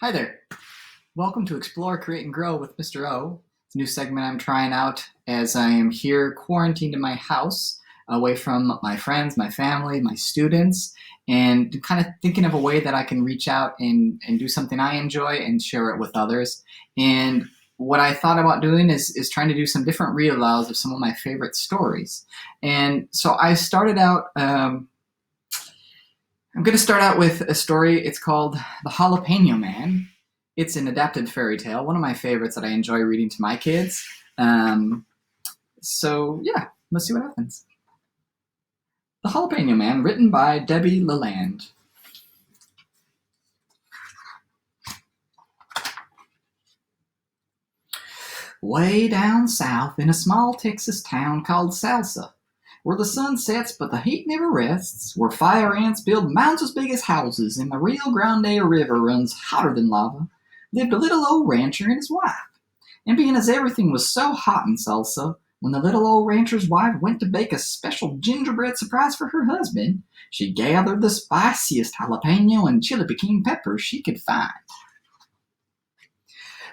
Hi there. Welcome to Explore, Create, and Grow with Mr. O. It's a new segment I'm trying out as I am here quarantined in my house, away from my friends, my family, my students, and kind of thinking of a way that I can reach out and do something I enjoy and share it with others. And what I thought about doing is trying to do some different read-alouds of some of my favorite stories. And so I started out. I'm going to start out with a story. It's called The Jalapeno Man. It's an adapted fairy tale, one of my favorites that I enjoy reading to my kids. So, yeah, let's see what happens. The Jalapeno Man, written by Debbie Leland. Way down south in a small Texas town called Salsa, where the sun sets but the heat never rests, where fire ants build mounds as big as houses and the Rio Grande River runs hotter than lava, lived a little old rancher and his wife. And being as everything was so hot in Salsa, when the little old rancher's wife went to bake a special gingerbread surprise for her husband, she gathered the spiciest jalapeno and chili pekin peppers she could find.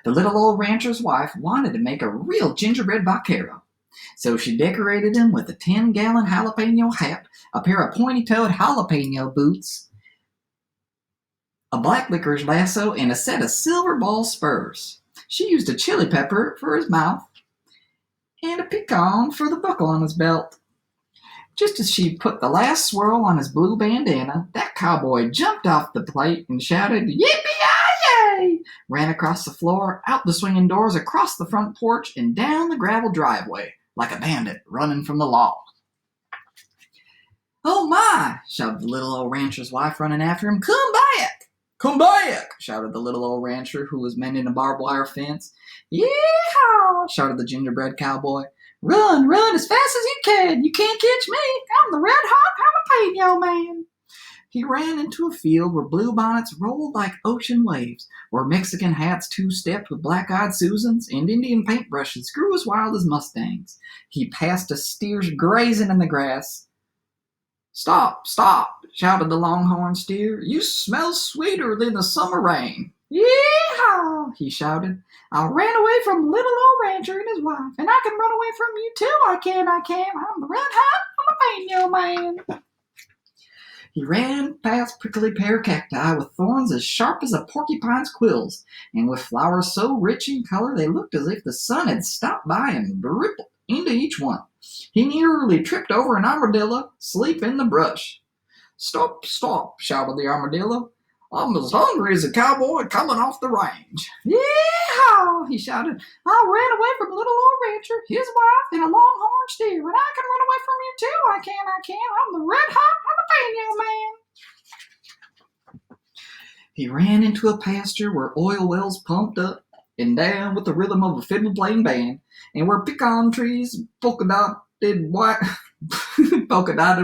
The little old rancher's wife wanted to make a real gingerbread vaquero, so she decorated him with a 10-gallon jalapeno hat, a pair of pointy-toed jalapeno boots, a black licorice lasso, and a set of silver ball spurs. She used a chili pepper for his mouth and a pecan for the buckle on his belt. Just as she put the last swirl on his blue bandana, that cowboy jumped off the plate and shouted, "Yippee-yi-yay!" ran across the floor, out the swinging doors, across the front porch, and down the gravel driveway, like a bandit running from the law. "Oh my!" shouted the little old rancher's wife, running after him. "Come back! Come back!" shouted the little old rancher, who was mending a barbed wire fence. "Yee-haw!" shouted the gingerbread cowboy. "Run, run as fast as you can! You can't catch me! I'm the red-hot jalapeno man!" He ran into a field where bluebonnets rolled like ocean waves, where Mexican hats two-stepped with black-eyed Susans, and Indian paintbrushes grew as wild as mustangs. He passed a steer grazing in the grass. "Stop, stop!" shouted the longhorn steer. "You smell sweeter than the summer rain." "Yee-haw!" he shouted. "I ran away from the little old rancher and his wife, and I can run away from you too. I can. I'm the red-hot jalapeno man." He ran past prickly pear cacti with thorns as sharp as a porcupine's quills, and with flowers so rich in color they looked as if the sun had stopped by and rippled into each one. He nearly tripped over an armadillo asleep in the brush. "Stop, stop!" shouted the armadillo. "I'm as hungry as a cowboy coming off the range." "Yee-haw!" he shouted. "I ran away from a little old rancher, his wife, and a longhorn steer, and I can run away from you too. I can. I'm the red-hot jalapeno man." He ran into a pasture where oil wells pumped up and down with the rhythm of a fiddle-playing band, and where pecan trees polka-dotted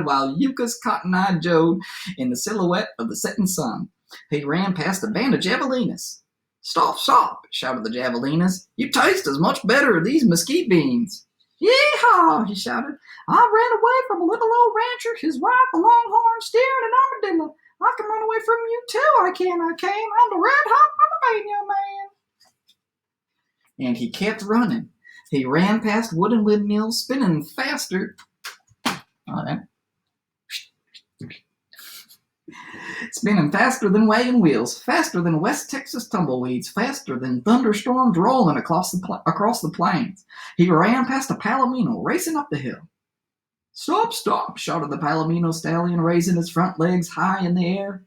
while yuccas cotton-eyed Joe in the silhouette of the setting sun. He ran past a band of javelinas. "Stop, stop!" shouted the javelinas. "You taste as much better as these mesquite beans." "Yee-haw!" he shouted. "I ran away from a little old rancher, his wife, a longhorn steer, and an armadillo. I can run away from you too. I can. I'm the red-hot jalapeno man." And he kept running. He ran past wooden windmills, spinning faster. Spinning faster than wagon wheels, faster than West Texas tumbleweeds, faster than thunderstorms rolling across the plains. He ran past a palomino racing up the hill. "Stop, stop!" shouted the palomino stallion, raising his front legs high in the air.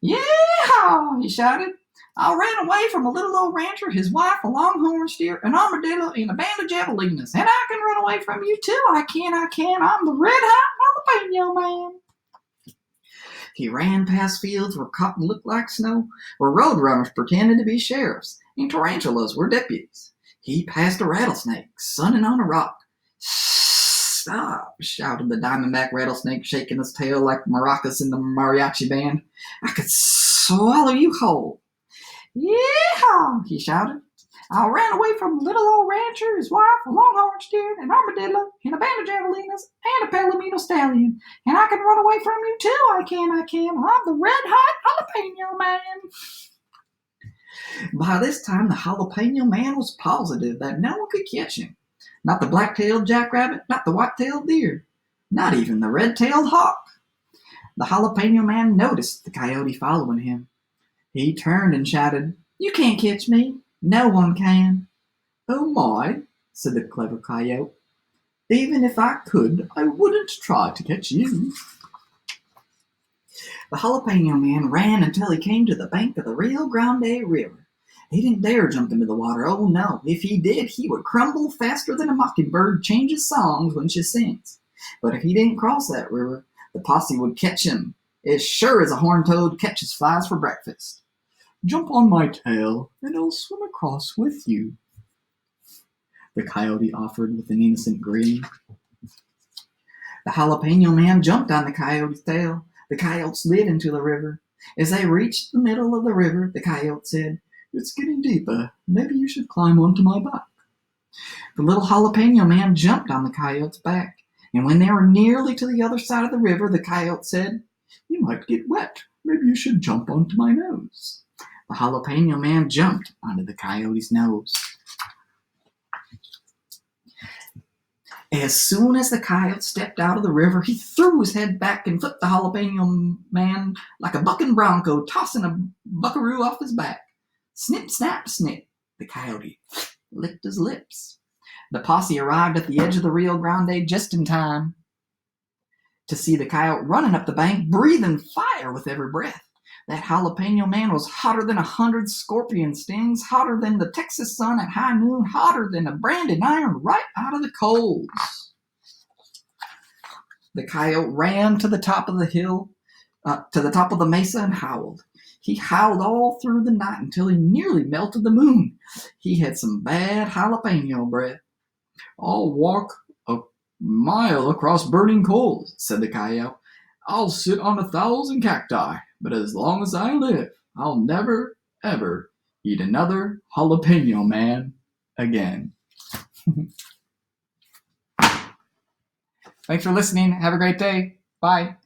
"Yee-haw!" he shouted. "I ran away from a little old rancher, his wife, a longhorn steer, an armadillo, and a band of javelinas, and I can run away from you too. I can. I'm the red-hot jalapeno man." He ran past fields where cotton looked like snow, where roadrunners pretended to be sheriffs, and tarantulas were deputies. He passed a rattlesnake sunning on a rock. "Stop!" shouted the diamondback rattlesnake, shaking his tail like maracas in the mariachi band. "I could swallow you whole." "Yee-haw!" he shouted. "I ran away from a little old rancher, his wife, a longhorn steer, an armadillo, and a band of javelinas, and a palomino stallion, and I can run away from you too. I can. I'm the red-hot jalapeno man." By this time, the jalapeno man was positive that no one could catch him. Not the black-tailed jackrabbit, not the white-tailed deer, not even the red-tailed hawk. The jalapeno man noticed the coyote following him. He turned and shouted, "You can't catch me. No one can." "Oh my," said the clever coyote. "Even if I could, I wouldn't try to catch you." The jalapeno man ran until he came to the bank of the Rio Grande River. He didn't dare jump into the water. Oh no, if he did, he would crumble faster than a mockingbird changes songs when she sings. But if he didn't cross that river, the posse would catch him, as sure as a horned toad catches flies for breakfast. "Jump on my tail, and I'll swim across with you," the coyote offered with an innocent grin. The jalapeno man jumped on the coyote's tail. The coyote slid into the river. As they reached the middle of the river, the coyote said, "It's getting deeper. Maybe you should climb onto my back." The little jalapeno man jumped on the coyote's back, and when they were nearly to the other side of the river, the coyote said, "You might get wet. Maybe you should jump onto my nose." The jalapeno man jumped onto the coyote's nose. As soon as the coyote stepped out of the river, he threw his head back and flipped the jalapeno man like a bucking bronco, tossing a buckaroo off his back. Snip, snap, snip, the coyote licked his lips. The posse arrived at the edge of the Rio Grande just in time to see the coyote running up the bank, breathing fire with every breath. That jalapeno man was hotter than 100 scorpion stings, hotter than the Texas sun at high noon, hotter than a branding iron right out of the coals. The coyote ran to the top of the hill, to the top of the mesa, and howled. He howled all through the night until he nearly melted the moon. He had some bad jalapeno breath. "I'll walk a mile across burning coals," said the coyote. "I'll sit on 1,000 cacti, but as long as I live, I'll never, ever eat another jalapeno man again." Thanks for listening. Have a great day. Bye.